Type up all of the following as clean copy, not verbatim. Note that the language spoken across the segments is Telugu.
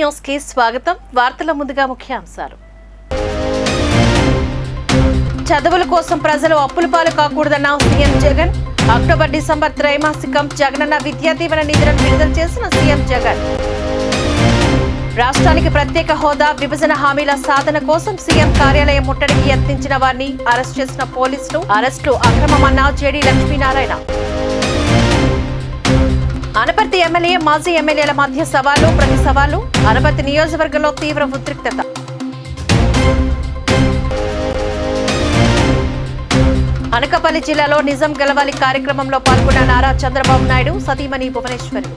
న్యూస్ కి స్వాగతం. వార్తల ముందుగా ముఖ్యాంశాలు. చదువుల కోసం ప్రజలు అప్పుల పాలు కాకూడదన్న సీఎం జగన్. అక్టోబర్ డిసెంబర్ త్రైమాసికం జగనన్న విద్యా దీవెన నిధులను విడుదల చేసిన సీఎం జగన్. రాష్ట్రానికి ప్రత్యేక హోదా, విభజన హామీల సాధన కోసం సీఎం కార్యాలయం ముట్టడికి యత్నించిన వారిని అరెస్ట్ చేసిన పోలీసులు. అరెస్టు అక్రమమన్న జేడీ లక్ష్మీనారాయణ. అనపర్తి ఎమ్మెల్యే, మాజీ ఎమ్మెల్యేల మధ్య సవాలు ప్రతి సవాలు. అనపర్తి నియోజకవర్గంలో తీవ్ర ఉద్రిక్తత. అనకాపల్లి జిల్లాలో నిజం గెలవాలి కార్యక్రమంలో పాల్గొన్న నారా చంద్రబాబు నాయుడు, సతీమణి భువనేశ్వరి.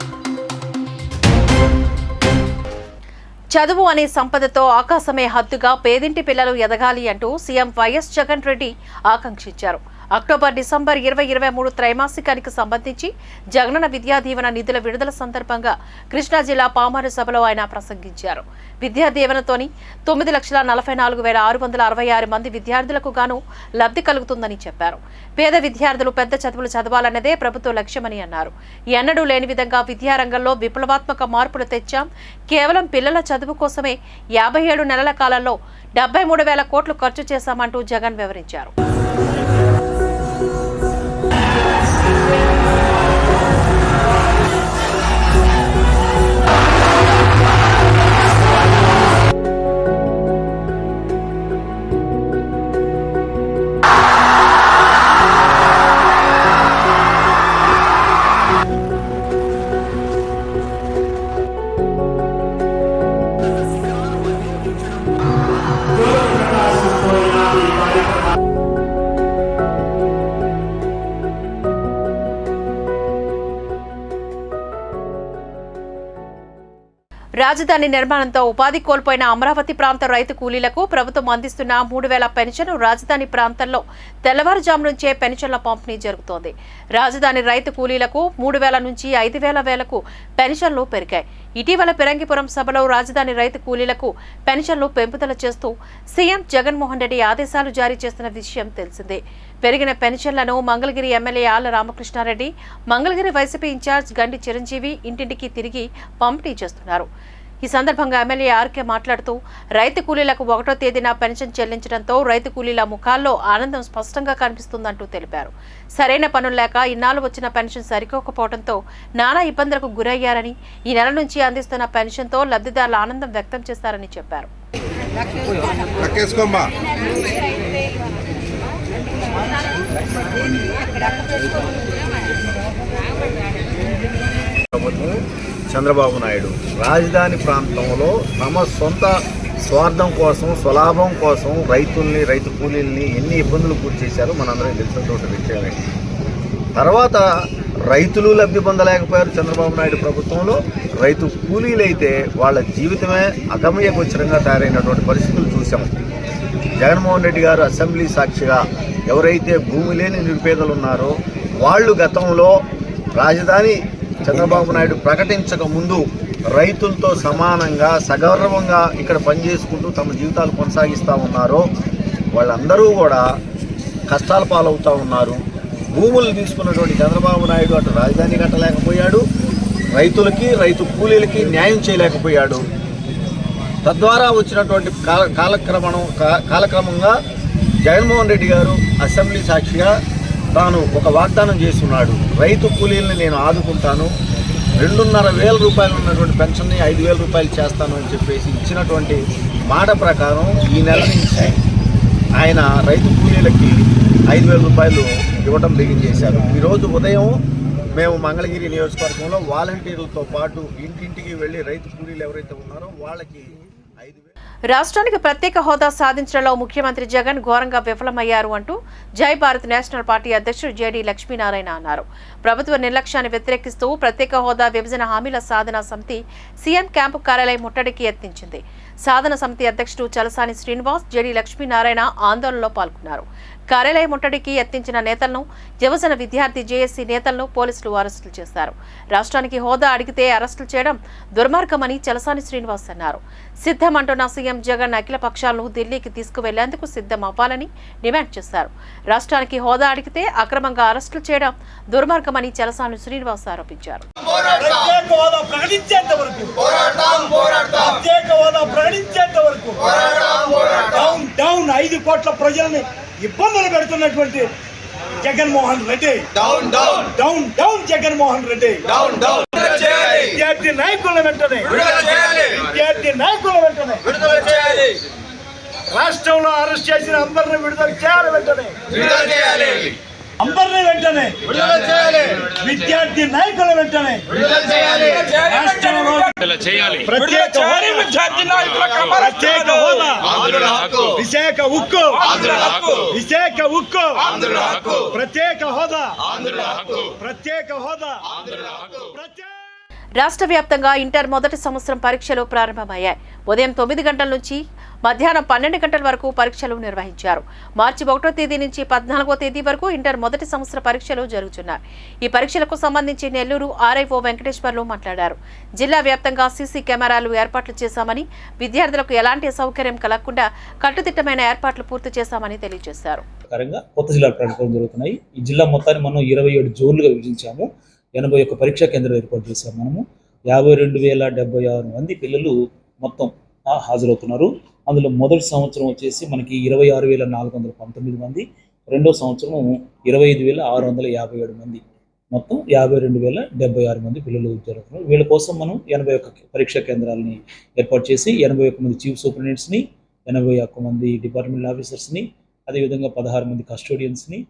చదువు అనే సంపదతో ఆకాశమే హద్దుగా పేదింటి పిల్లలు ఎదగాలి అంటూ సీఎం వైఎస్ జగన్ రెడ్డి ఆకాంక్షించారు. అక్టోబర్ డిసెంబర్ 2023 త్రైమాసికానికి సంబంధించి జగనన్న విద్యా దీవెన నిధుల విడుదల సందర్భంగా కృష్ణా జిల్లా పామారు సభలో ఆయన ప్రసంగించారు. విద్యా దీవెనతోని 9,44,666 మంది విద్యార్థులకు గాను లబ్ధి కలుగుతుందని చెప్పారు. పేద విద్యార్థులు పెద్ద చదువులు చదవాలన్నదే ప్రభుత్వ లక్ష్యమని అన్నారు. ఎన్నడూ లేని విధంగా విద్యారంగంలో విప్లవాత్మక మార్పులు తెచ్చాం. కేవలం పిల్లల చదువు కోసమే 57 నెలల కాలంలో 73,000 కోట్లు ఖర్చు చేశామంటూ జగన్ వివరించారు. రాజధాని నిర్మాణంతో ఉపాధి కోల్పోయిన అమరావతి ప్రాంత రైతు కూలీలకు ప్రభుత్వం అందిస్తున్న 3,000 పెన్షన్. రాజధాని ప్రాంతంలో తెల్లవారుజాము నుంచే పెన్షన్ల పంపిణీ జరుగుతోంది. రాజధాని రైతు కూలీలకు 3,000 నుంచి 5,000 పెన్షన్లు పెరిగాయి. ఇటీవల పిరంగిపురం సభలో రాజధాని రైతు కూలీలకు పెన్షన్లు పెంపుదల చేస్తూ సీఎం జగన్మోహన్ రెడ్డి ఆదేశాలు జారీ చేస్తున్న విషయం తెలిసిందే. పెరిగిన పెన్షన్లను Mangalagiri MLA Alla Ramakrishna Reddy, Mangalagiri YCP incharge గండి చిరంజీవి ఇంటింటికి తిరిగి పంపిణీ చేస్తున్నారు. ఈ సందర్భంగా ఎమ్మెల్యే ఆర్కే మాట్లాడుతూ రైతు కూలీలకు 1వ తేదీన పెన్షన్ చెల్లించడంతో రైతు కూలీల ముఖాల్లో ఆనందం స్పష్టంగా కనిపిస్తుందంటూ తెలిపారు. సరైన పనులు లేక ఇన్నాళ్లు వచ్చిన పెన్షన్ సరిపోకపోవడంతో నానా ఇబ్బందులకు గురయ్యారని, ఈ నెల నుంచి అందిస్తున్న పెన్షన్తో లబ్ధిదారులు ఆనందం వ్యక్తం చేస్తారని చెప్పారు. చంద్రబాబు నాయుడు రాజధాని ప్రాంతంలో తమ సొంత స్వార్థం కోసం, స్వలాభం కోసం రైతుల్ని, రైతు కూలీల్ని ఎన్ని ఇబ్బందులు గురి చేశారో మనందరం తెలిసినటువంటి విషయమే. తర్వాత రైతులు లబ్ధి పొందలేకపోయారు చంద్రబాబు నాయుడు ప్రభుత్వంలో. రైతు కూలీలైతే వాళ్ళ జీవితమే అగమ్యగోచరంగా తయారైనటువంటి పరిస్థితులు చూసాం. జగన్మోహన్ రెడ్డి గారు అసెంబ్లీ సాక్షిగా ఎవరైతే భూమి లేని నిరుపేదలు ఉన్నారో వాళ్ళు గతంలో రాజధాని చంద్రబాబు నాయుడు ప్రకటించక ముందు రైతులతో సమానంగా సగౌరవంగా ఇక్కడ పనిచేసుకుంటూ తమ జీవితాలు కొనసాగిస్తూ ఉన్నారో వాళ్ళందరూ కూడా కష్టాల పాలవుతూ ఉన్నారు. భూములు తీసుకున్నటువంటి చంద్రబాబు నాయుడు అటు రాజధాని కట్టలేకపోయాడు, రైతులకి, రైతు కూలీలకి న్యాయం చేయలేకపోయాడు. తద్వారా వచ్చినటువంటి కాలక్రమంగా జగన్మోహన్ రెడ్డి గారు అసెంబ్లీ సాక్షిగా తాను ఒక వాగ్దానం చేస్తున్నాడు. రైతు కూలీలను నేను ఆదుకుంటాను, 2,500 రూపాయలు ఉన్నటువంటి పెన్షన్ని 5,000 రూపాయలు చేస్తాను అని చెప్పేసి ఇచ్చినటువంటి మాట ప్రకారం ఈ నెల నుంచి ఆయన రైతు కూలీలకి 5,000 రూపాయలు ఇవ్వడం బిగించేశారు. ఈరోజు ఉదయం మేము మంగళగిరి నియోజకవర్గంలో వాలంటీర్లతో పాటు ఇంటింటికి వెళ్ళి రైతు కూలీలు ఎవరైతే ఉన్నారో వాళ్ళకి 5,000. రాష్ట్రానికి ప్రత్యేక హోదా సాధించడంలో ముఖ్యమంత్రి జగన్ ఘోరంగా విఫలమయ్యారు అంటూ జై భారత్ నేషనల్ పార్టీ అధ్యక్షుడు జేడీ లక్ష్మీనారాయణ అన్నారు. ప్రభుత్వ నిర్లక్ష్యాన్ని వ్యతిరేకిస్తూ ప్రత్యేక హోదా, విభజన హామీల సాధన సమితి సీఎం క్యాంపు కార్యాలయం ముట్టడికి యత్నించింది. సాధన సమితి అధ్యక్షుడు చలసాని శ్రీనివాస్, జేడీ లక్ష్మీనారాయణ ఆందోళనలో పాల్గొన్నారు. కార్యాలయ ముట్టడికి యత్నించిన నేతలను, యువజన విద్యార్థి జేఏసీ నేతలను పోలీసులు అరెస్టులు చేశారు. రాష్ట్రానికి హోదా అడిగితే అరెస్టులు చేయడం దుర్మార్గమని చలసాని శ్రీనివాస్ అన్నారు. సిద్ధమంటున్న సీఎం జగన్ అఖిల పక్షాలను ఢిల్లీకి తీసుకువెళ్లేందుకు సిద్ధం అవ్వాలని డిమాండ్ చేశారు. రాష్ట్రానికి హోదా అడిగితే అక్రమంగా అరెస్టులు చేయడం దుర్మార్గమని చలసాని శ్రీనివాస్ ఆరోపించారు. ఇబ్బందులు పెడుతున్నటువంటి Jaganmohan Reddy down down down down Jaganmohan Reddy down down విద్యార్థి నాయకుల వెంటనే విద్యార్థి నాయకుల వెంటనే రాష్ట్రంలో అరెస్ట్ చేసిన అందరిని విడుదల చేయాలి వెంటనే అందరినీ వెంటనే విద్యార్థి నాయకుల వెంటనే రాష్ట్రంలో ప్రత్యేక హోదా విశాఖ ఉక్కు విశాఖ ఉక్కు ప్రత్యేక హోదా ప్రత్యేక హోదా రాష్ట్ర వ్యాప్తంగా ఇంటర్ మొదటి సంవత్సరం పరీక్షలు ప్రారంభమయ్యాయి. ఉదయం 9 గంటల నుంచి మధ్యాహ్నం 12 గంటల వరకు పరీక్షలు నిర్వహించారు. మార్చి 1వ తేదీ నుంచి 14వ తేదీ వరకు ఇంటర్ మొదటి సంవత్సర పరీక్షలు జరుగుతున్నాయి. ఈ పరీక్షలకు సంబంధించి నెల్లూరు ఆర్ఐఓ వెంకటేశ్వర్లు మాట్లాడారు. జిల్లా వ్యాప్తంగా సీసీ కెమెరాలు ఏర్పాట్లు చేశామని, విద్యార్థులకు ఎలాంటి సౌకర్యం కలగకుండా కట్టుదిట్టమైన ఏర్పాట్లు పూర్తి చేశామని తెలియజేశారు. కొత్త జిల్లాలు ప్రకటించడం జరుగుతున్నాయి. ఈ జిల్లా మొత్తాన్ని మనం 27 జోన్లుగా విభజించాము. 81 పరీక్షా కేంద్రాలు ఏర్పాటు చేశాము. మనము 52,076 మంది పిల్లలు మొత్తం హాజరవుతున్నారు. అందులో మొదటి సంవత్సరం వచ్చేసి మనకి 26,419 మంది, రెండో సంవత్సరం 25,657 మంది, మొత్తం 52,076 మంది పిల్లలు జరుగుతున్నారు. వీళ్ళ కోసం మనం 81 పరీక్షా కేంద్రాలని ఏర్పాటు చేసి 81 మంది చీఫ్ సూపరింటెండెంట్స్ని, 81 మంది డిపార్ట్మెంట్ ఆఫీసర్స్ని, అదేవిధంగా 16 మంది కస్టోడియన్స్ని,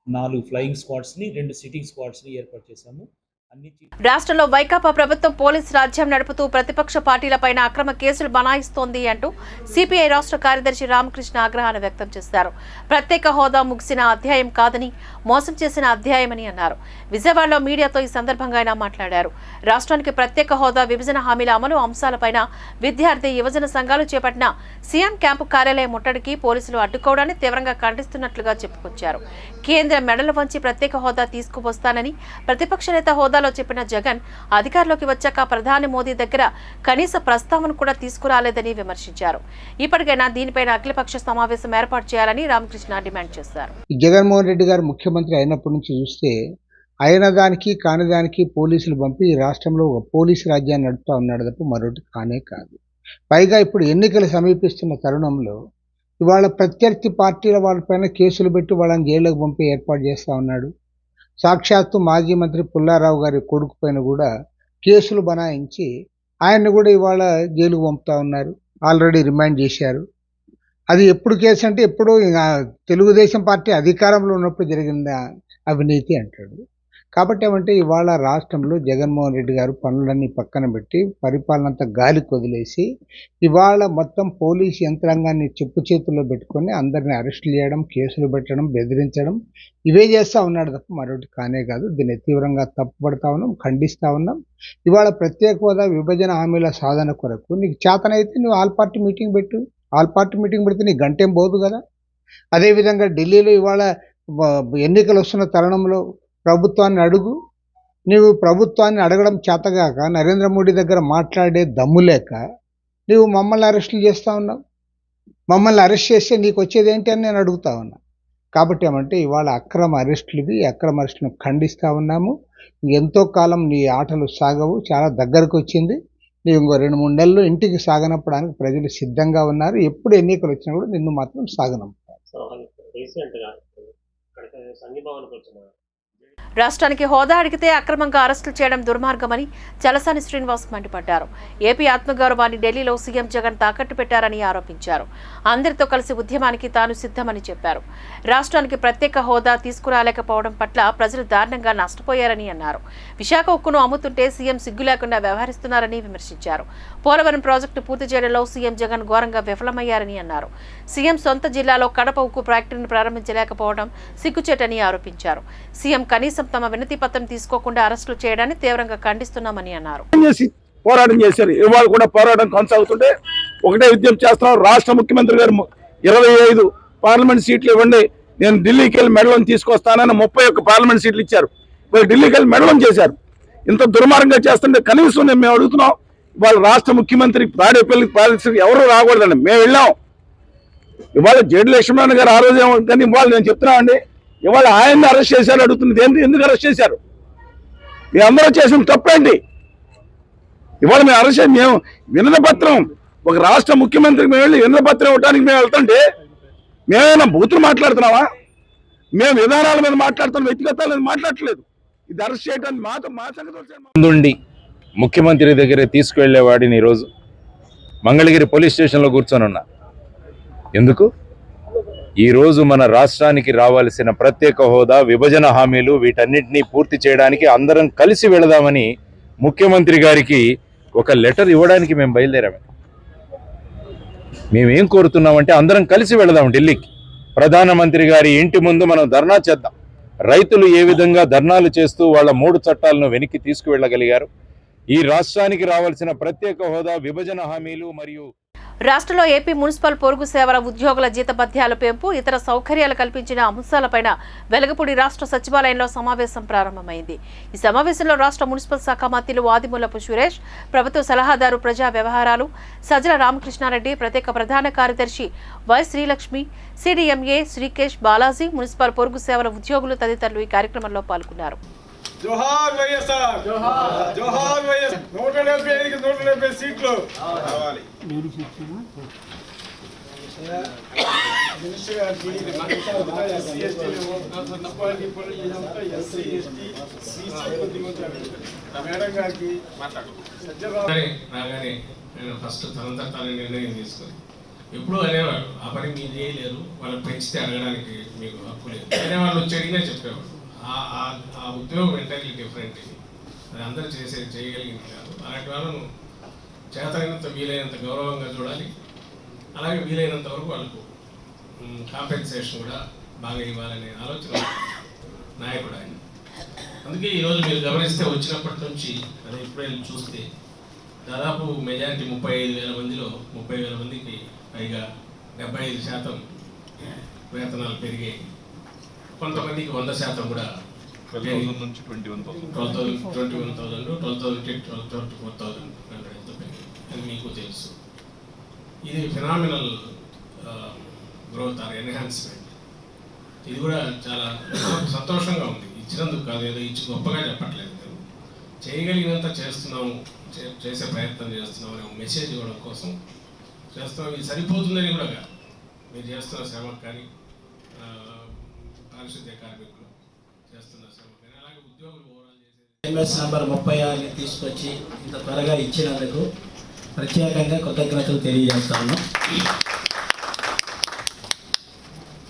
4 ఫ్లయింగ్ స్క్వాడ్స్ని, 2 సిట్టింగ్ స్క్వాడ్స్ని ఏర్పాటు చేశాము. రాష్ట్రంలో వైకాపా ప్రభుత్వం పోలీసు రాజ్యం నడుపుతూ ప్రతిపక్ష పార్టీలపైన అక్రమ కేసులు బనాయిస్తోంది అంటూ సిపిఐ రాష్ట్ర కార్యదర్శి రామకృష్ణ ఆగ్రహాన్ని వ్యక్తం చేశారు. ప్రత్యేక హోదా ముగిసిన అధ్యాయం కాదని, మోసం చేసిన అధ్యాయమని అన్నారు. విజయవాడలో మీడియాతో ఈ సందర్భంగా ఆయన మాట్లాడారు. రాష్ట్రానికి ప్రత్యేక హోదా, విభజన హామీల అమలు అంశాలపైన విద్యార్థి యువజన సంఘాలు చేపట్టిన సీఎం క్యాంపు కార్యాలయం ముట్టడికి పోలీసులు అడ్డుకోవడాన్ని తీవ్రంగా ఖండిస్తున్నట్లుగా చెప్పుకొచ్చారు. కేంద్ర మెడలు వంచి ప్రత్యేక హోదా తీసుకువస్తానని ప్రతిపక్ష నేత హోదాలో చెప్పిన జగన్ అధికారంలోకి వచ్చాక ప్రధాని మోదీ దగ్గర కనీస ప్రస్తావన కూడా తీసుకురాలేదని విమర్శించారు. ఇప్పటికైనా దీనిపైన అఖిలపక్ష సమావేశం ఏర్పాటు చేయాలని రామకృష్ణ డిమాండ్ చేశారు. జగన్మోహన్ రెడ్డి గారు ముఖ్యమంత్రి అయినప్పటి నుంచి చూస్తే అయిన దానికి కాని దానికి పోలీసులు పంపి ఈ రాష్ట్రంలో ఒక పోలీసు రాజ్యాన్ని నడుపుతా ఉన్నాడు తప్ప మరొకటి కానే కాదు. పైగా ఇప్పుడు ఎన్నికలు సమీపిస్తున్న తరుణంలో ఇవాళ ప్రత్యర్థి పార్టీల వాళ్ళపైన కేసులు పెట్టి వాళ్ళని జైలుకు పంపి ఏర్పాటు చేస్తూ ఉన్నాడు. సాక్షాత్తు మాజీ మంత్రి పుల్లారావు గారి కొడుకు పైన కూడా కేసులు బనాయించి ఆయన్ని కూడా ఇవాళ జైలుకు పంపుతా ఉన్నారు. ఆల్రెడీ రిమాండ్ చేశారు. అది ఎప్పుడు కేసు అంటే ఎప్పుడు తెలుగుదేశం పార్టీ అధికారంలో ఉన్నప్పుడు జరిగిన అవినీతి అంటాడు. కాబట్టి ఏమంటే ఇవాళ రాష్ట్రంలో జగన్మోహన్ రెడ్డి గారు పనులన్నీ పక్కన పెట్టి పరిపాలనంతా గాలికి వదిలేసి ఇవాళ మొత్తం పోలీసు యంత్రాంగాన్ని చెప్పు చేతుల్లో పెట్టుకొని అందరిని అరెస్టులు చేయడం, కేసులు పెట్టడం, బెదిరించడం ఇవే చేస్తూ ఉన్నాడు తప్ప మరొకటి కానే కాదు. దీన్ని తీవ్రంగా తప్పుపడతా ఉన్నాం, ఖండిస్తూ ఉన్నాం. ఇవాళ ప్రత్యేక హోదా, విభజన హామీల సాధన కొరకు నీకు చేతనైతే నువ్వు ఆల్ పార్టీ మీటింగ్ పెట్టు. ఆల్ పార్టీ మీటింగ్ పెడితే నీకు గంటేం పోదు కదా. అదేవిధంగా ఢిల్లీలో ఇవాళ ఎన్నికలు వస్తున్న తరుణంలో ప్రభుత్వాన్ని అడుగు. నీవు ప్రభుత్వాన్ని అడగడం చేతగాక నరేంద్ర మోడీ దగ్గర మాట్లాడే దమ్ము లేక నీవు మమ్మల్ని అరెస్టులు చేస్తూ ఉన్నావు. మమ్మల్ని అరెస్ట్ చేస్తే నీకు వచ్చేది ఏంటి అని నేను అడుగుతా ఉన్నా. కాబట్టి ఏమంటే ఇవాళ అక్రమ అరెస్టులు, ఈ అక్రమ అరెస్టులను ఖండిస్తూ ఉన్నాము. ఎంతో కాలం నీ ఆటలు సాగవు, చాలా దగ్గరకు వచ్చింది. నీవు ఇంకో 2-3 నెలలు ఇంటికి సాగనప్పడానికి ప్రజలు సిద్ధంగా ఉన్నారు. ఎప్పుడు ఎన్నికలు వచ్చినా కూడా నిన్ను మాత్రం సాగనంపుతారు. రాష్ట్రానికి హోదా అడిగితే అక్రమంగా అరెస్టులు చేయడం దుర్మార్గమని చలసాని శ్రీనివాస్ మండిపడ్డారు. ఏపీ ఆత్మగౌరవాన్ని ఢిల్లీలో సీఎం జగన్ తాకట్టు పెట్టారని ఆరోపించారు. అందరితో కలిసి ఉద్యమానికి తాను సిద్ధమని చెప్పారు. రాష్ట్రానికి ప్రత్యేక హోదా తీసుకురాలేకపోవడం పట్ల ప్రజలు దారుణంగా నష్టపోయారని అన్నారు. విశాఖ ఉక్కును అమ్ముతుంటే సీఎం సిగ్గు లేకుండా వ్యవహరిస్తున్నారని విమర్శించారు. పోలవరం ప్రాజెక్టు పూర్తి చేయడంలో సీఎం జగన్ ఘోరంగా విఫలమయ్యారని అన్నారు. సీఎం సొంత జిల్లాలో కడప ఉక్కు ఫ్యాక్టరీని ప్రారంభించలేకపోవడం సిగ్గుచేటని ఆరోపించారు. సీఎం కనీసం తమ వినతి పత్రం తీసుకోకుండా అరెస్టులు చేయడాన్ని తీవ్రంగా ఖండిస్తున్నామని అన్నారు. పోరాటం చేశారు. ఇవాళ కూడా పోరాటం కొనసాగుతుంటే ఒకటే ఉద్యమం చేస్తున్నాం. రాష్ట్ర ముఖ్యమంత్రి గారు 25 పార్లమెంట్ సీట్లు ఇవ్వండి, నేను ఢిల్లీకి వెళ్ళి మెడలం తీసుకొస్తానని 31 పార్లమెంట్ సీట్లు ఇచ్చారు. వీళ్ళు ఢిల్లీకి వెళ్ళి మెడలం చేశారు. ఇంత దుర్మార్గంగా చేస్తుంటే కనీసం మేము అడుగుతున్నాం, ఇవాళ రాష్ట్ర ముఖ్యమంత్రి తాడేపల్లి పాలసీ ఎవరు రాకూడదండి. మేము వెళ్ళాం. ఇవాళ జేడి లక్ష్మణ్ గారు ఆ రోజు ఏమో, కానీ ఇవాళ నేను చెప్తున్నామండి, ఇవాళ ఆయన్ని అరెస్ట్ చేశారు అడుగుతుంది. ఎందుకు అరెస్ట్ చేశారు? మీ అందరూ చేసిన తప్పేంటి? ఇవాళ మేము అరెస్ట్ మేము వినతిపత్రం ఒక రాష్ట్ర ముఖ్యమంత్రికి మేము వెళ్ళి వినతిపత్రం ఇవ్వడానికి మేము వెళ్తుంటే మేమేమైనా బూతులు మాట్లాడుతున్నావా? మేము విధానాల మీద మాట్లాడుతున్నాం, వ్యక్తిగతాల మీద మాట్లాడట్లేదు. ఇది అరెస్ట్ చేయడానికి మా సంగతి ముందుండి ముఖ్యమంత్రి దగ్గర తీసుకువెళ్ళేవాడిని ఈరోజు మంగళగిరి పోలీస్ స్టేషన్లో కూర్చొని ఉన్నా. ఎందుకు? ఈరోజు మన రాష్ట్రానికి రావాల్సిన ప్రత్యేక హోదా, విభజన హామీలు వీటన్నిటినీ పూర్తి చేయడానికి అందరం కలిసి వెళదామని ముఖ్యమంత్రి గారికి ఒక లెటర్ ఇవ్వడానికి మేము బయలుదేరాము. మేమేం కోరుతున్నామంటే అందరం కలిసి వెళదాం ఢిల్లీకి. ప్రధానమంత్రి గారి ఇంటి ముందు మనం ధర్నా చేద్దాం. రైతులు ఏ విధంగా ధర్నాలు చేస్తూ వాళ్ళ 3 చట్టాలను వెనక్కి తీసుకువెళ్ళగలిగారు. ఈ రాష్ట్రానికి రావాల్సిన ప్రత్యేక హోదా, విభజన హామీలు మరియు రాష్ట్రంలో ఏపీ మున్సిపల్ పొరుగు సేవల ఉద్యోగుల జీతభత్యాల పెంపు, ఇతర సౌకర్యాలు కల్పించిన అంశాలపైన వెలగపూడి రాష్ట్ర సచివాలయంలో సమావేశం ప్రారంభమైంది. ఈ సమావేశంలో రాష్ట్ర మున్సిపల్ శాఖ మంత్రులు ఆదిమూలపు సురేష్, ప్రభుత్వ సలహాదారు ప్రజా వ్యవహారాలు సజ్జల రామకృష్ణారెడ్డి, ప్రత్యేక ప్రధాన కార్యదర్శి Y Srilakshmi, CDMA Sreekesh Balaji, municipal పొరుగు సేవల ఉద్యోగులు తదితరులు ఈ కార్యక్రమంలో పాల్గొన్నారు. జోహార్ వైఎస్ఆర్, జోహార్ వైఎస్ఆర్. 175కి 170 సీట్లు రావాలి. మినిస్టర్ గారికి మేడం గారికి రాగానే నేను ఫస్ట్ తనంతటాలని నిర్ణయం తీసుకొని ఎప్పుడు అనేవాడు, ఆ పని మీరు చేయలేరు, వాళ్ళని పెంచితే అడగడానికి మీకు హక్కు లేదు అనేవాళ్ళు వచ్చి అడిగినా చెప్పేవాడు. ఆ ఉద్యోగం ఎంటైర్లీ డిఫరెంట్. ఇది అది అందరూ చేయగలిగింది కాదు. అలాంటి వాళ్ళను చేతనైనంత వీలైనంత గౌరవంగా చూడాలి. అలాగే వీలైనంత వరకు వాళ్ళకు కాంపెన్సేషన్ కూడా బాగా ఇవ్వాలనే ఆలోచన నాయకుడు ఆయన. అందుకే ఈరోజు మీరు గమనిస్తే వచ్చినప్పటి నుంచి అది ఇప్పుడే చూస్తే దాదాపు మెజారిటీ 35,000 మందిలో 30,000 మందికి పైగా 75% వేతనాలు పెరిగాయి. కొంతమందికి 100% కూడా 12,000 నుంచి 24,000 ఎంతో పెరిగింది. అది మీకు తెలుసు. ఇది ఫినామినల్ గ్రోత్ ఆర్ ఎన్హాన్స్మెంట్. ఇది కూడా చాలా సంతోషంగా ఉంది. ఇచ్చినందుకు కాదు, ఏదో ఇచ్చి గొప్పగా చెప్పట్లేదు. మేము చేయగలిగినంత చేస్తున్నాము, చేసే ప్రయత్నం చేస్తున్నాం అనే మెసేజ్ ఇవ్వడం కోసం చేస్తున్నాం. ఇది సరిపోతుందని కూడా కాదు, మీరు చేస్తున్న శ్రమకు కానీ పారిశుద్ధ్య కార్మికులు చేస్తున్న శ్రమ కానీ అలాగే ఉద్యోగులు ఓవరాల్ చేసే MS నంబర్ 36 తీసుకొచ్చి ఇంత త్వరగా ఇచ్చినందుకు ప్రత్యేకంగా కృతజ్ఞతలు తెలియజేస్తాను.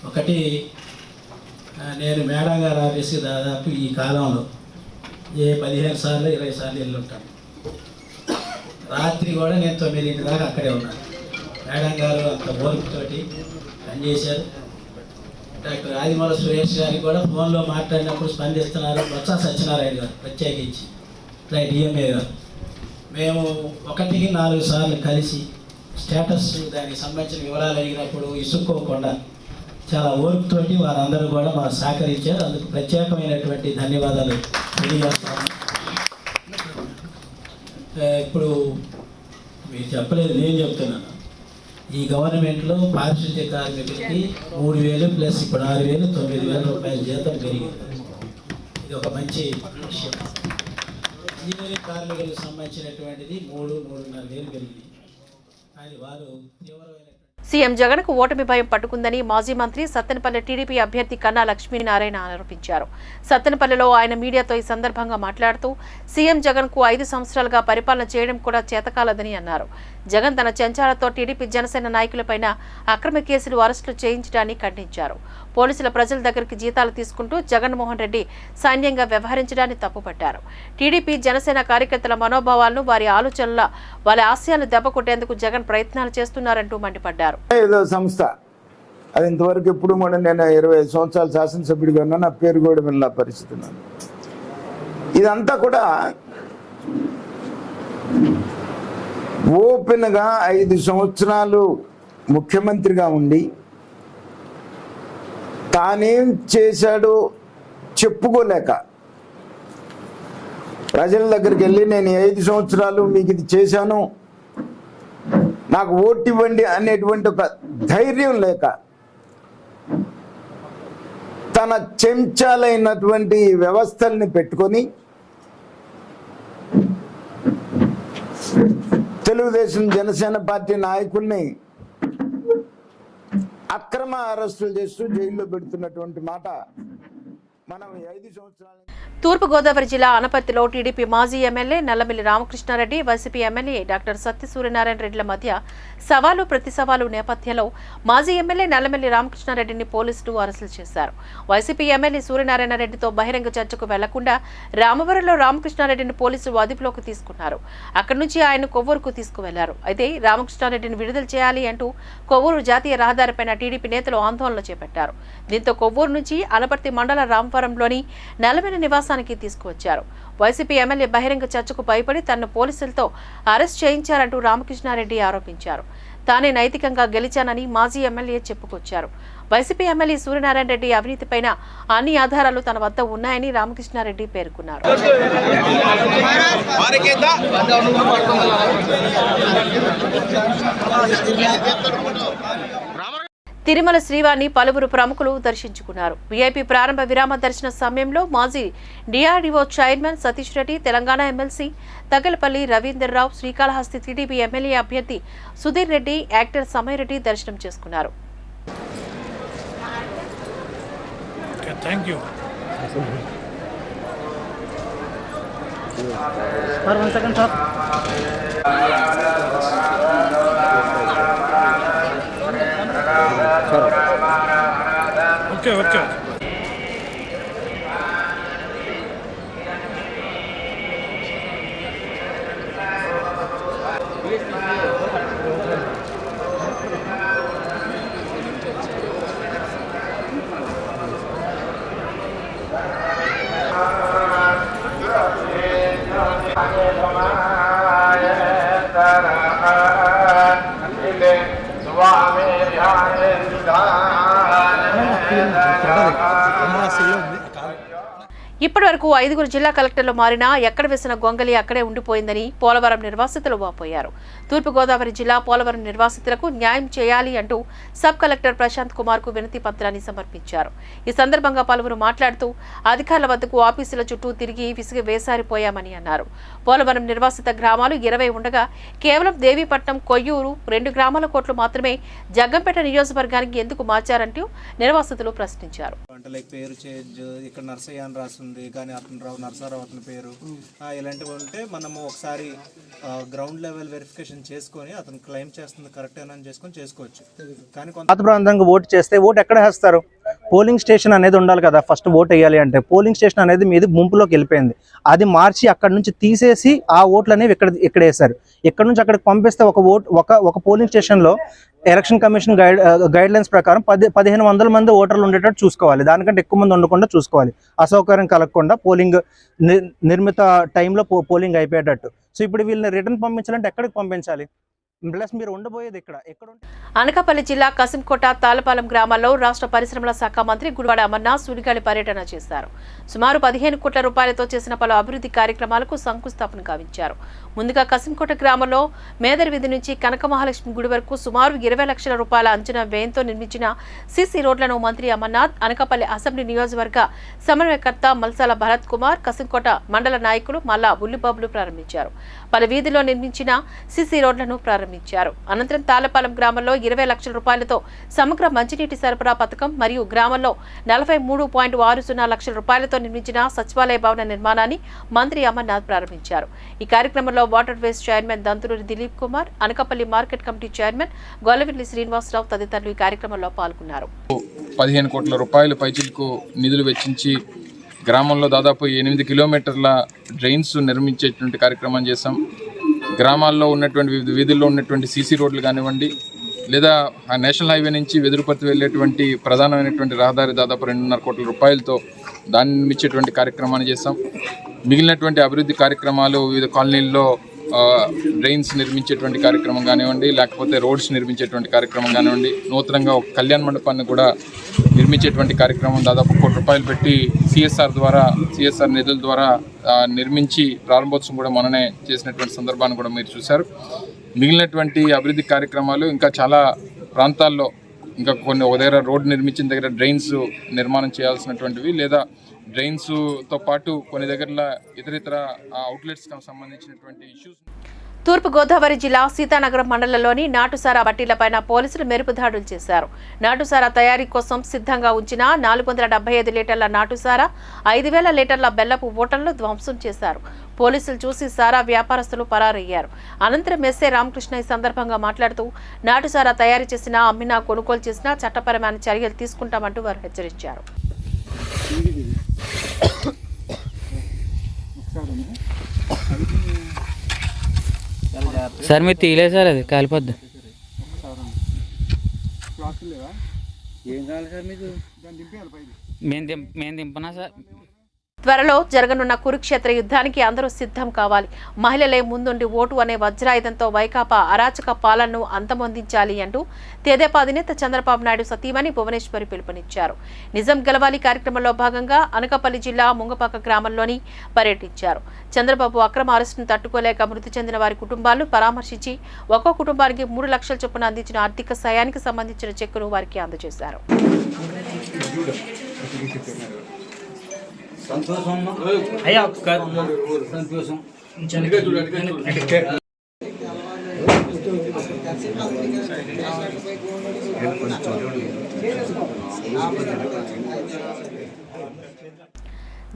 ఒకటి, నేను మేడం గారి ఆఫీస్కి దాదాపు ఈ కాలంలో 15 సార్లు 20 సార్లు వెళ్ళి ఉంటాను. రాత్రి కూడా నేను 9 దాకా అక్కడే ఉన్నాను. మేడం గారు అంత ఓర్పుతోటి పనిచేశారు. డాక్టర్ ఆదిమూల సురేష్ గారికి కూడా ఫోన్లో మాట్లాడినప్పుడు స్పందిస్తున్నారు. బొత్స సత్యనారాయణ గారు ప్రత్యేకించి, ఇట్లా డిఎంఏ గారు. మేము 1కి 4 సార్లు కలిసి స్టేటస్ దానికి సంబంధించిన వివరాలు అడిగినప్పుడు ఇసుక్కోకుండా చాలా ఓర్పుతోటి వారందరూ కూడా మాకు సహకరించారు. అందుకు ప్రత్యేకమైనటువంటి ధన్యవాదాలు తెలియజేస్తాను. ఇప్పుడు మీరు చెప్పలేదు, నేను చెప్తున్నాను. ఈ గవర్నమెంట్లో పారిశుద్ధ్య కార్మికులకి 3,000 ప్లస్ ఇప్పుడు 6,000, 9,000 రూపాయల జీతం పెరిగింది. ఇది ఒక మంచి విషయం. ఇంజనీరింగ్ కార్మికులకు సంబంధించినటువంటిది 3,500 పెరిగింది. కానీ వారు తీవ్రమైన సీఎం జగన్ కు ఓటమి భయం పట్టుకుందని మాజీ మంత్రి సత్తెనపల్లి టీడీపీ అభ్యర్థి కన్నా లక్ష్మీనారాయణ ఆరోపించారు. సత్తెనపల్లిలో ఆయన మీడియాతో ఈ సందర్భంగా మాట్లాడుతూ సీఎం జగన్ కు 5 సంవత్సరాలుగా పరిపాలన చేయడం కూడా చేతకాలదని అన్నారు. జగన్ తన చెంచాలతో టీడీపీ జనసేన నాయకులపైన అక్రమ కేసులు అరెస్టులు చేయించడాన్ని ఖండించారు. పోలీసుల ప్రజల దగ్గరికి జీతాలు తీసుకుంటూ జగన్మోహన్ రెడ్డి సైన్యంగా వ్యవహరించడాన్ని తప్పుపట్టారు. టీడీపీ జనసేన కార్యకర్తల మనోభావాలను, వారి ఆలోచనల, వారి ఆశయాలను దెబ్బకొట్టేందుకు జగన్ ప్రయత్నాలు చేస్తున్నారంటూ మండిపడ్డారు. ఏదో సంస్థ అది ఇంతవరకు ఎప్పుడు కూడా నేను 25 సంవత్సరాలు శాసనసభ్యుడిగా ఉన్నా, నా పేరు కూడా విన్న పరిస్థితి ఉన్నాను. ఇదంతా కూడా ఓపెన్గా 5 సంవత్సరాలు ముఖ్యమంత్రిగా ఉండి తానేం చేశాడో చెప్పుకోలేక ప్రజల దగ్గరికి వెళ్ళి నేను 5 సంవత్సరాలు మీకు ఇది చేశాను, నాకు ఓటు ఇవ్వండి అనేటువంటి ఒక ధైర్యం లేక తన చెంచాలైనటువంటి వ్యవస్థల్ని పెట్టుకొని తెలుగుదేశం జనసేన పార్టీ నాయకుల్ని అక్రమ అరెస్టులు చేస్తూ జైల్లో పెడుతున్నటువంటి మాట మనం 5 సంవత్సరాల తూర్పుగోదావరి జిల్లా అనపర్తిలో టీడీపీ మాజీ MLA Nallamilli Ramakrishna Reddy, YCP MLA doctor Satya Suryanarayana రెడ్డిల మధ్య సవాలు ప్రతి సవాలు నేపథ్యంలో మాజీ ఎమ్మెల్యే నల్లమిల్లి రామకృష్ణారెడ్డిని పోలీసులు అరెస్టులు చేశారు. వైసీపీ ఎమ్మెల్యే సూర్యనారాయణ రెడ్డితో బహిరంగ చర్చకు వెళ్లకుండా రామవరంలో రామకృష్ణారెడ్డిని పోలీసులు అదుపులోకి తీసుకున్నారు. అక్కడి నుంచి ఆయన కొవ్వూరుకు తీసుకువెళ్లారు. అయితే రామకృష్ణారెడ్డిని విడుదల చేయాలి అంటూ కొవ్వూరు జాతీయ రహదారిపైన టీడీపీ నేతలు ఆందోళన చేపట్టారు. దీంతో కొవ్వూరు నుంచి అనపర్తి మండల రామవరంలోని నల్లమిల్లి నివాసానికి తీసుకువచ్చారు. వైసీపీ ఎమ్మెల్యే బహిరంగ చర్చకు భయపడి తనను పోలీసులతో అరెస్ట్ చేయించారంటూ రామకృష్ణారెడ్డి ఆరోపించారు. తానే నైతికంగా గెలిచానని మాజీ ఎమ్మెల్యే చెప్పుకొచ్చారు. వైసీపీ ఎమ్మెల్యే సూర్యనారాయణ రెడ్డి అవినీతిపైన అన్ని ఆధారాలు తన వద్ద ఉన్నాయని రామకృష్ణారెడ్డి పేర్కొన్నారు. తిరుమల శ్రీవారిని పలువురు ప్రముఖులు దర్శించుకున్నారు. వీఐపీ ప్రారంభ విరామ దర్శన సమయంలో మాజీ DRDO chairman Satish Reddy, Telangana MLC Tagalapalli Ravinder Rao, Srikalahasti TDP MLA అభ్యర్థి సుధీర్ రెడ్డి, యాక్టర్ సమయరెడ్డి దర్శనం చేసుకున్నారు. ఓకే ఇప్పటి వరకు 5 జిల్లా కలెక్టర్లు మారినా ఎక్కడ వేసిన గొంగలి అక్కడే ఉండిపోయిందని పోలవరం నిర్వాసితులు వాపోయారు. తూర్పుగోదావరి జిల్లా పోలవరం నిర్వాసితులకు న్యాయం చేయాలి అంటూ సబ్ కలెక్టర్ ప్రశాంత్ కుమార్ కు వినతి పత్రాన్ని సమర్పించారు. ఈ సందర్భంగా పలువురు మాట్లాడుతూ అధికారుల వద్దకు ఆఫీసుల చుట్టూ తిరిగి విసిగి వేసారిపోయామని అన్నారు. పోలవరం నిర్వాసిత గ్రామాలు 20 ఉండగా కేవలం దేవీపట్నం, కొయ్యూరు 2 గ్రామాల కోట్లు మాత్రమే జగ్గంపేట నియోజకవర్గానికి ఎందుకు మార్చారంటూ నిర్వాసితులు ప్రశ్నించారు. ఇక్కడ నర్సయ్య అని రాస్తుంది కానీ అతను నర్సారావు అతని పేరు ఇలాంటివి ఉంటే మనము ఒకసారి గ్రౌండ్ లెవెల్ వెరిఫికేషన్ చేసుకొని అతను క్లెయిమ్ చేస్తుంది కరెక్టేనా అని చేసుకొని చేసుకోవచ్చు. కానీ పాత ప్రాంతంగా ఓటు చేస్తే ఓటు ఎక్కడ వేస్తారు? పోలింగ్ స్టేషన్ అనేది ఉండాలి కదా. ఫస్ట్ ఓటు వేయాలి అంటే పోలింగ్ స్టేషన్ అనేది మీది ముంపులోకి వెళ్ళిపోయింది. అది మార్చి అక్కడ నుంచి తీసేసి ఆ ఓట్లు అనేవి ఇక్కడ వేశారు. ఇక్కడ నుంచి అక్కడికి పంపిస్తే ఒక పోలింగ్ స్టేషన్లో ఎలక్షన్ కమిషన్ గైడ్ లైన్స్ ప్రకారం 1500 మంది ఓటర్లు ఉండేటట్టు చూసుకోవాలి. దానికంటే ఎక్కువ మంది ఉండకుండా చూసుకోవాలి. అసౌకర్యం కలగకుండా పోలింగ్ నిర్మిత టైంలో పోలింగ్ అయిపోయేటట్టు. సో ఇప్పుడు వీళ్ళని రిటర్న్ పంపించాలంటే ఎక్కడికి పంపించాలి? ప్లస్ మీరు ఉండబోయేది ఎక్కడ? అనకాపల్లి జిల్లా కసింకోట, తాళపాలెం గ్రామాల్లో రాష్ట్ర పరిశ్రమల శాఖ మంత్రి గుడివాడ అమర్నాథ్ సుడిగాలి పర్యటన చేశారు. సుమారు 15 కోట్ల రూపాయలతో చేసిన పలు అభివృద్ధి కార్యక్రమాలకు శంకుస్థాపన గావించారు. ముందుగా కసింకోట గ్రామంలో మేదర్ వీధి నుంచి కనక మహాలక్ష్మి గుడి వరకు సుమారు 20 లక్షల రూపాయల అంచనా వ్యయంతో నిర్మించిన సీసీ రోడ్లను మంత్రి అమర్నాథ్, అనకాపల్లి అసెంబ్లీ నియోజకవర్గ సమన్వయకర్త మల్సాల భరత్ కుమార్, కసింకోట మండల నాయకులు మల్లా బుల్లిబాబులు ప్రారంభించారు. పలు వీధిలో నిర్మించిన సీసీ రోడ్లను ప్రారంభించారు. అనంతరం తాళపాలెం గ్రామంలో 20 లక్షల రూపాయలతో సమగ్ర మంచినీటి సరఫరా పథకం మరియు గ్రామంలో 43.60 లక్షల రూపాయలతో నిర్మించిన సచివాలయ భవన నిర్మాణాన్ని మంత్రి అమర్నాథ్ ప్రారంభించారు. ఈ కార్యక్రమంలో water waste chairman Dantuluri Dilip Kumar, Anakapalli market committee chairman Gollavilli Srinivasa Rao తదితరులు ఈ కార్యక్రమంలో పాల్గొన్నారు. 15 కోట్ల రూపాయల పైచిలకు నిధులు వెచ్చించి గ్రామంలో దాదాపు 8 కిలోమీటర్ల డ్రైన్స్ నిర్మించేటువంటి కార్యక్రమం చేశాం. గ్రామాల్లో ఉన్నటువంటి వివిధ వీధుల్లో ఉన్నటువంటి సీసీ రోడ్లు కానివ్వండి, లేదా ఆ నేషనల్ హైవే నుంచి వెదురుపర్తి వెళ్ళేటువంటి ప్రధానమైనటువంటి రహదారి దాదాపు 2.5 కోట్ల రూపాయలతో దాన్ని నిర్మించేటువంటి కార్యక్రమాన్ని చేస్తాం. మిగిలినటువంటి అభివృద్ధి కార్యక్రమాలు వివిధ కాలనీల్లో డ్రైన్స్ నిర్మించేటువంటి కార్యక్రమం కానివ్వండి, లేకపోతే రోడ్స్ నిర్మించేటువంటి కార్యక్రమం కానివ్వండి, నూతనంగా ఒక కళ్యాణ మండపాన్ని కూడా నిర్మించేటువంటి కార్యక్రమం దాదాపు 1 కోటి రూపాయలు పెట్టి సిఎస్ఆర్ నిధుల ద్వారా నిర్మించి ప్రారంభోత్సవం కూడా మొన్ననే చేసినటువంటి సందర్భాన్ని కూడా మీరు చూశారు. మిగిలినటువంటి అభివృద్ధి కార్యక్రమాలు ఇంకా చాలా ప్రాంతాల్లో ఇంకా కొన్ని ఒక దగ్గర రోడ్డు నిర్మించిన దగ్గర డ్రైన్స్ నిర్మాణం చేయాల్సినటువంటివి లేదా డ్రైన్స్తో పాటు కొన్ని దగ్గర ఇతర అవుట్లెట్స్కి సంబంధించినటువంటి ఇష్యూస్. తూర్పుగోదావరి జిల్లా సీతానగరం మండలంలోని నాటుసారా బట్టీలపైన పోలీసులు మెరుపు దాడులు చేశారు. నాటుసారా తయారీ కోసం సిద్ధంగా ఉంచిన 475 లీటర్ల నాటుసారా, 5000 లీటర్ల బెల్లపు ఓటలను ధ్వంసం చేశారు. పోలీసులు చూసి సారా వ్యాపారస్తులు పరారయ్యారు. అనంతరం ఎస్ఏ రామకృష్ణ ఈ సందర్భంగా మాట్లాడుతూ నాటుసారా తయారు చేసినా, అమ్మినా, కొనుగోలు చేసినా చట్టపరమైన చర్యలు తీసుకుంటామంటూ వారు హెచ్చరించారు. సార్ మీరు తీయలేదు సార్, అది కాలిపోద్ది. ఏం కావాలి సార్ మీకు? మేము దింపనా సార్? త్వరలో జరగనున్న కురుక్షేత్ర యుద్ధానికి అందరూ సిద్ధం కావాలి. మహిళలే ముందుండి ఓటు అనే వజ్రాయుధంతో వైకాపా అరాచక పాలనను అంతమొందించాలి అంటూ తెదేపా అధినేత చంద్రబాబు నాయుడు సతీమణి భువనేశ్వరి పిలుపునిచ్చారు. నిజం గెలవాలి కార్యక్రమంలో భాగంగా అనకాపల్లి జిల్లా ముంగపాక గ్రామంలోని పర్యటించారు. చంద్రబాబు అక్రమ అరెస్టును తట్టుకోలేక మృతి చెందిన వారి కుటుంబాలను పరామర్శించి ఒక్కో కుటుంబానికి 3 లక్షల చొప్పున అందించిన ఆర్థిక సాయానికి సంబంధించిన చెక్కును వారికి అందజేశారు.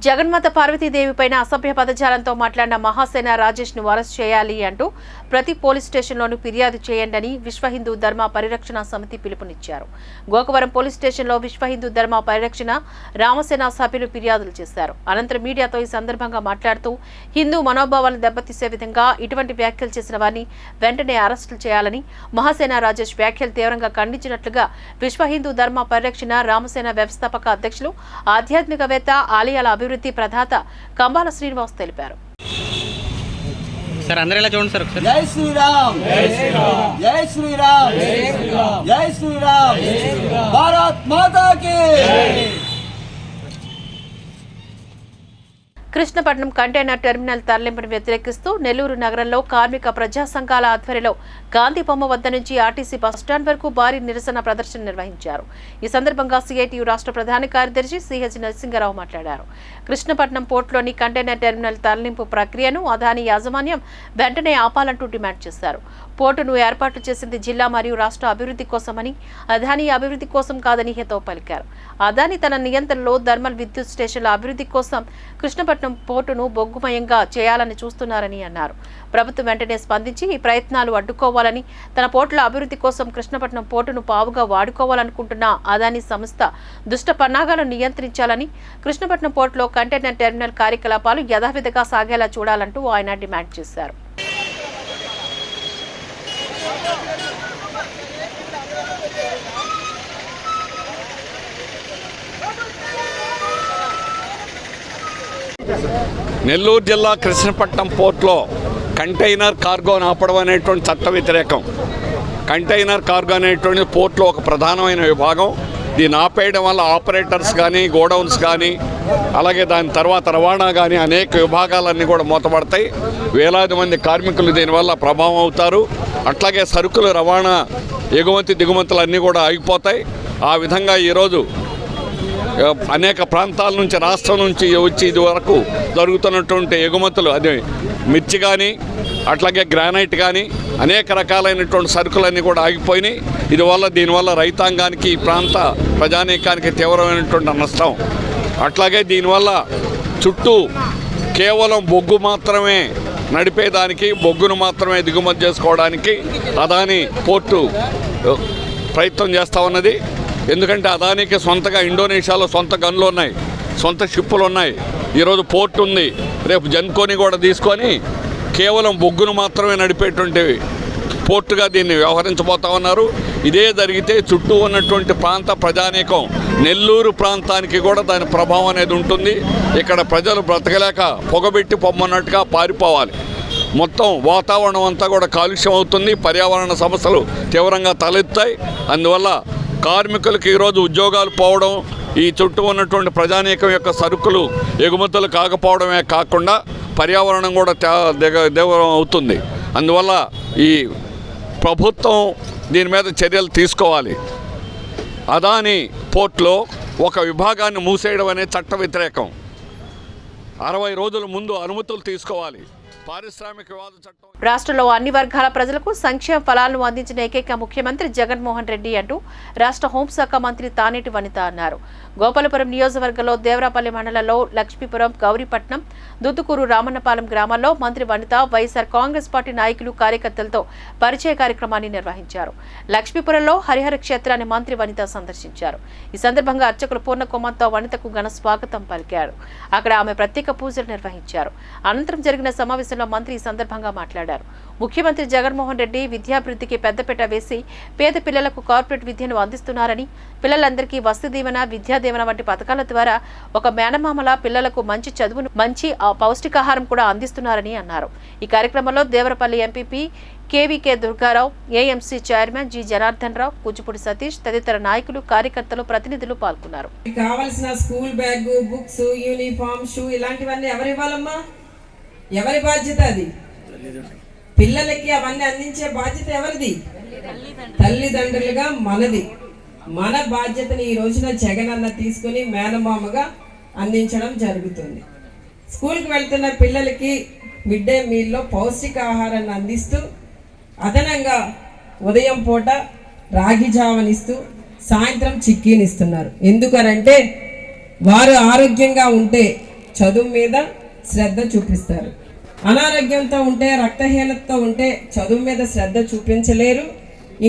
జగన్మాత పార్వతీదేవి పైన అసభ్య పదజాలంతో మాట్లాడిన మహాసేన రాజేష్ ను అరెస్ట్ చేయాలి అంటూ ప్రతి పోలీస్ స్టేషన్లోనూ ఫిర్యాదు చేయండి విశ్వ హిందూ ధర్మ పరిరక్షణ సమితి పిలుపునిచ్చారు. గోకవరం పోలీస్ స్టేషన్లో విశ్వ హిందూ ధర్మ పరిరక్షణ రామసేన సభ్యులు ఫిర్యాదులు చేశారు. అనంతరం మీడియాతో ఈ సందర్భంగా మాట్లాడుతూ హిందూ మనోభావాలను దెబ్బతీసే విధంగా ఇటువంటి వ్యాఖ్యలు చేసిన వారిని వెంటనే అరెస్టులు చేయాలని, మహాసేన రాజేష్ వ్యాఖ్యలు తీవ్రంగా ఖండించినట్లుగా విశ్వ హిందూ ధర్మ పరిరక్షణ రామసేన వ్యవస్థాపక అధ్యక్షులు, ఆధ్యాత్మికవేత్త, ఆలయాల అభివృద్ధి ప్రదాత కంబాల శ్రీనివాస్ తెలిపారు. సార్ అందరూ ఇలా చూడండి సార్. జై శ్రీరామ్, జై శ్రీరామ్, జై శ్రీరామ్, జై శ్రీరామ్, భారత్ మాతా కీ. కృష్ణపట్నం కంటైనర్ టెర్మినల్ తరలింపును వ్యతిరేకిస్తూ నెల్లూరు నగరంలో కార్మిక ప్రజా సంఘాల ఆధ్వర్యంలో గాంధీ బొమ్మ వద్ద నుంచి ఆర్టీసీ బస్టాండ్ వరకు భారీ నిరసన ప్రదర్శన నిర్వహించారు. ఈ సందర్భంగా సిఐటియు రాష్ట్ర ప్రధాన కార్యదర్శి సిహెచ్ నరసింగరావు మాట్లాడారు. కృష్ణపట్నం పోర్టులోని కంటైనర్ టెర్మినల్ తరలింపు ప్రక్రియను అదానీ యాజమాన్యం వెంటనే ఆపాలంటూ డిమాండ్ చేశారు. పోర్టును ఏర్పాటు చేసింది జిల్లా మరియు రాష్ట్ర అభివృద్ధి కోసమని, అదానీ అభివృద్ధి కోసం కాదని హితవు పలికారు. అదానీ తన నియంత్రణలో థర్మల్ విద్యుత్ స్టేషన్ల అభివృద్ధి కోసం కృష్ణపట్నం పోర్టును బొగ్గుమయంగా చేయాలని చూస్తున్నారని అన్నారు. ప్రభుత్వం వెంటనే స్పందించి ఈ ప్రయత్నాలు అడ్డుకోవాలని, తన పోర్టుల అభివృద్ధి కోసం కృష్ణపట్నం పోర్టును పావుగా వాడుకోవాలనుకుంటున్న అదానీ సంస్థ దుష్ట పన్నాగాలను నియంత్రించాలని, కృష్ణపట్నం పోర్టులో కంటైనర్ టెర్మినల్ కార్యకలాపాలు యథావిధిగా సాగేలా చూడాలంటూ ఆయన డిమాండ్ చేశారు. నెల్లూరు జిల్లా కృష్ణపట్నం పోర్టులో కంటైనర్ కార్గోను ఆపడం అనేటువంటి చట్ట వ్యతిరేకం. కంటైనర్ కార్గో అనేటువంటి పోర్టులో ఒక ప్రధానమైన విభాగం. దీన్ని ఆపేయడం వల్ల ఆపరేటర్స్ కానీ, గోడౌన్స్ కానీ, అలాగే దాని తర్వాత రవాణా కానీ అనేక విభాగాలన్నీ కూడా మూతపడతాయి. వేలాది మంది కార్మికులు దీనివల్ల ప్రభావం అవుతారు. అట్లాగే సరుకులు రవాణా, ఎగుమతి దిగుమతులు అన్నీ కూడా ఆగిపోతాయి. ఆ విధంగా ఈరోజు అనేక ప్రాంతాల నుంచి, రాష్ట్రం నుంచి వచ్చి ఇది వరకు జరుగుతున్నటువంటి ఎగుమతులు, అది మిర్చి కానీ, అట్లాగే గ్రానైట్ కానీ, అనేక రకాలైనటువంటి సరుకులన్నీ కూడా ఆగిపోయినాయి. దీనివల్ల రైతాంగానికి, ఈ ప్రాంత ప్రజానీకానికి తీవ్రమైనటువంటి నష్టం. అట్లాగే దీనివల్ల చుట్టూ కేవలం బొగ్గు మాత్రమే నడిపేదానికి, బొగ్గును మాత్రమే దిగుమతి చేసుకోవడానికి అదానీ పోర్టు ప్రయత్నం చేస్తూ ఉన్నది. ఎందుకంటే అదానికి సొంతగా ఇండోనేషియాలో సొంత గన్లు ఉన్నాయి, సొంత షిప్పులు ఉన్నాయి. ఈరోజు పోర్టు ఉంది. రేపు జన్కోని కూడా తీసుకొని కేవలం బొగ్గును మాత్రమే నడిపేటువంటి పోర్టుగా దీన్ని వ్యవహరించబోతా ఉన్నారు. ఇదే జరిగితే చుట్టూ ఉన్నటువంటి ప్రాంత ప్రజానీకం, నెల్లూరు ప్రాంతానికి కూడా దాని ప్రభావం అనేది ఉంటుంది. ఇక్కడ ప్రజలు బ్రతకలేక పొగబెట్టి పొమ్మన్నట్టుగా పారిపోవాలి. మొత్తం వాతావరణం అంతా కూడా కాలుష్యం అవుతుంది. పర్యావరణ సమస్యలు తీవ్రంగా తలెత్తాయి. అందువల్ల కార్మికులకు ఈరోజు ఉద్యోగాలు పోవడం, ఈ చుట్టూ ఉన్నటువంటి ప్రజానీకం యొక్క సరుకులు ఎగుమతులు కాకపోవడమే కాకుండా పర్యావరణం కూడా దేవరం అవుతుంది. అందువల్ల ఈ ప్రభుత్వం దీని మీద చర్యలు తీసుకోవాలి. అదాని పోర్ట్లో ఒక విభాగాన్ని మూసేయడం అనేది చట్ట వ్యతిరేకం. 60 రోజుల ముందు అనుమతులు తీసుకోవాలి. పారిశ్రామిక వివాద చట్టం. రాష్ట్రంలో అన్ని వర్గాల ప్రజలకు సంక్షేమ ఫలాలను అందించిన ఏకైక ముఖ్యమంత్రి జగన్మోహన్ రెడ్డి అంటూ రాష్ట్ర హోంశాఖ మంత్రి తానేటి వనిత అన్నారు. గోపాలపురం నియోజకవర్గంలో దేవరాపల్లి మండలంలో లక్ష్మీపురం, గౌరీపట్నం, దుద్దుకూరు, రామన్నపాలెం గ్రామాల్లో మంత్రి వనిత వైఎస్ఆర్ కాంగ్రెస్ పార్టీ నాయకులు, కార్యకర్తలతో పరిచయ కార్యక్రమాన్ని నిర్వహించారు. లక్ష్మీపురంలో హరిహర క్షేత్రాన్ని మంత్రి వనిత సందర్శించారు. ఈ సందర్భంగా అర్చకులు పూర్ణకుమార్తో వనితకు ఘన స్వాగతం పలికారు. అక్కడ ఆమె ప్రత్యేక పూజలు నిర్వహించారు. అనంతరం జరిగిన సమావేశంలో మంత్రి ఈ సందర్భంగా మాట్లాడారు. ముఖ్యమంత్రి జగన్మోహన్ రెడ్డి విద్యాభివృద్ధికి పెద్దపీట వేసి పేద పిల్లలకు కార్పొరేట్ విద్యను అందిస్తున్నారని, పిల్లలందరికీ వసతి దీవెన, విద్యా దీవెన వంటి పథకాల ద్వారా ఒక మేనమామల పిల్లలకు మంచి చదువును, మంచి పౌష్టికాహారం కూడా అందిస్తున్నారని అన్నారు. ఈ కార్యక్రమంలో Devarapalli MPP KVK Durga Rao, AMC chairman G Janardhan Rao, Kuchipudi Satish తదితర నాయకులు, కార్యకర్తలు, ప్రతినిధులు పాల్గొన్నారు. కావాల్సిన school bag, books, uniform, shoe ఇలాంటివన్నీ ఎవరు ఇవ్వాలమ్మా? ఎవరి బాధ్యత అది? పిల్లలకి అవన్నీ అందించే బాధ్యత ఎవరిది? తల్లిదండ్రులుగా మనది. మన బాధ్యతని ఈ రోజున జగన్ అన్న తీసుకుని మేనమామగా అందించడం జరుగుతుంది. స్కూల్కి వెళ్తున్న పిల్లలకి మిడ్ డే మీల్లో పౌష్టికాహారాన్ని అందిస్తూ, అదనంగా ఉదయం పూట రాగి జావనిస్తూ, సాయంత్రం చిక్కీనిస్తున్నారు. ఎందుకనంటే వారు ఆరోగ్యంగా ఉంటే చదువు మీద శ్రద్ధ చూపిస్తారు. అనారోగ్యంతో ఉంటే, రక్తహీనతతో ఉంటే చదువు మీద శ్రద్ధ చూపించలేరు,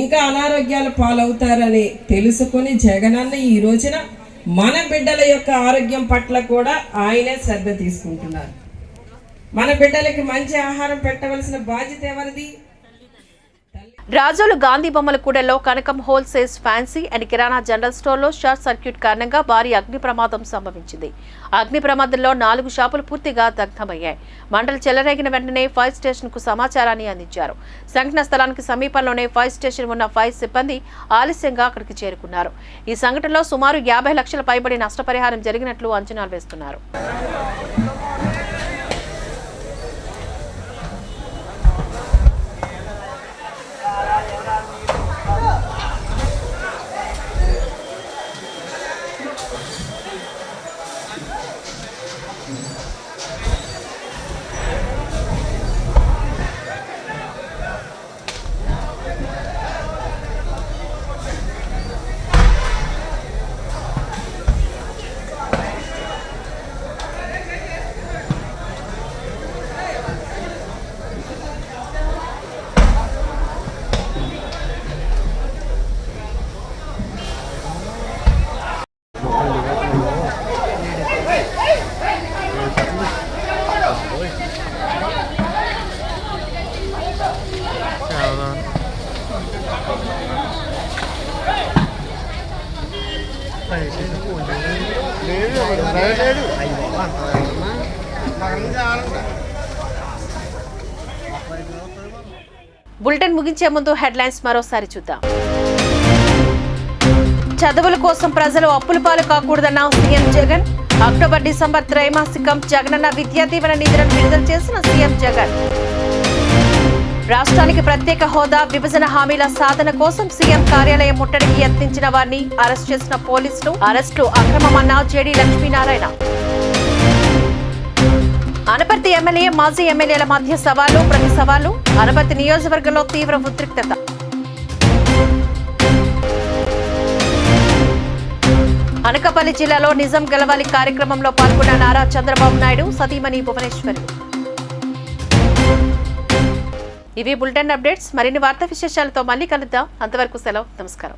ఇంకా అనారోగ్యాలు పాలవుతారని తెలుసుకుని జగనన్న ఈ రోజున మన బిడ్డల యొక్క ఆరోగ్యం పట్ల కూడా ఆయనే శ్రద్ధ తీసుకుంటున్నారు. మన బిడ్డలకి మంచి ఆహారం పెట్టవలసిన బాధ్యత ఎవరిది? రాజోలు గాంధీ బొమ్మల కూడల్లో Kanakam wholesales fancy and kirana general స్టోర్లో షార్ట్ సర్క్యూట్ కారణంగా భారీ అగ్ని ప్రమాదం సంభవించింది. అగ్ని ప్రమాదంలో 4 షాపులు పూర్తిగా దగ్ధమయ్యాయి. మంటలు చెలరేగిన వెంటనే ఫైర్ స్టేషన్ కు సమాచారాన్ని అందించారు. సంఘటన స్థలానికి సమీపంలోనే ఫైర్ స్టేషన్ ఉన్న ఫైర్ సిబ్బంది ఆలస్యంగా అక్కడికి చేరుకున్నారు. ఈ సంఘటనలో సుమారు 50 లక్షల పైబడి నష్టపరిహారం జరిగినట్లు అంచనాలు వేస్తున్నారు. బులెటిన్ ముగించే ముందు హెడ్లైన్స్ మరోసారి చూద్దాం. చదువుల కోసం ప్రజలు అప్పుల పాలు కాకూడదన్న సీఎం జగన్. అక్టోబర్, డిసెంబర్ త్రైమాసికం జగనన్న విద్యా దీవెన నిధులను విడుదల చేసిన సీఎం జగన్. రాష్ట్రానికి ప్రత్యేక హోదా, విభజన హామీల సాధన కోసం సీఎం కార్యాలయం ముట్టడికి యత్నించిన వారిని అరెస్ట్ చేసిన పోలీసులు. అరెస్టు అక్రమమన్న జేడీ లక్ష్మీనారాయణ. అనపర్తి ఎమ్మెల్యే, మాజీ ఎమ్మెల్యేల మధ్య సవాలు, ప్రతి సవాలు. అనపర్తి నియోజకవర్గంలో తీవ్ర ఉద్రిక్తత. అనకాపల్లి జిల్లాలో నిజం గెలవాలి కార్యక్రమంలో పాల్గొన్న నారా చంద్రబాబు నాయుడు, సతీమణి భువనేశ్వరి. ఇవి బులెటిన్ అప్డేట్స్. మరిన్ని వార్తా విశేషాలతో మళ్ళీ కలుద్దాం. అంతవరకు సెలవు. నమస్కారం.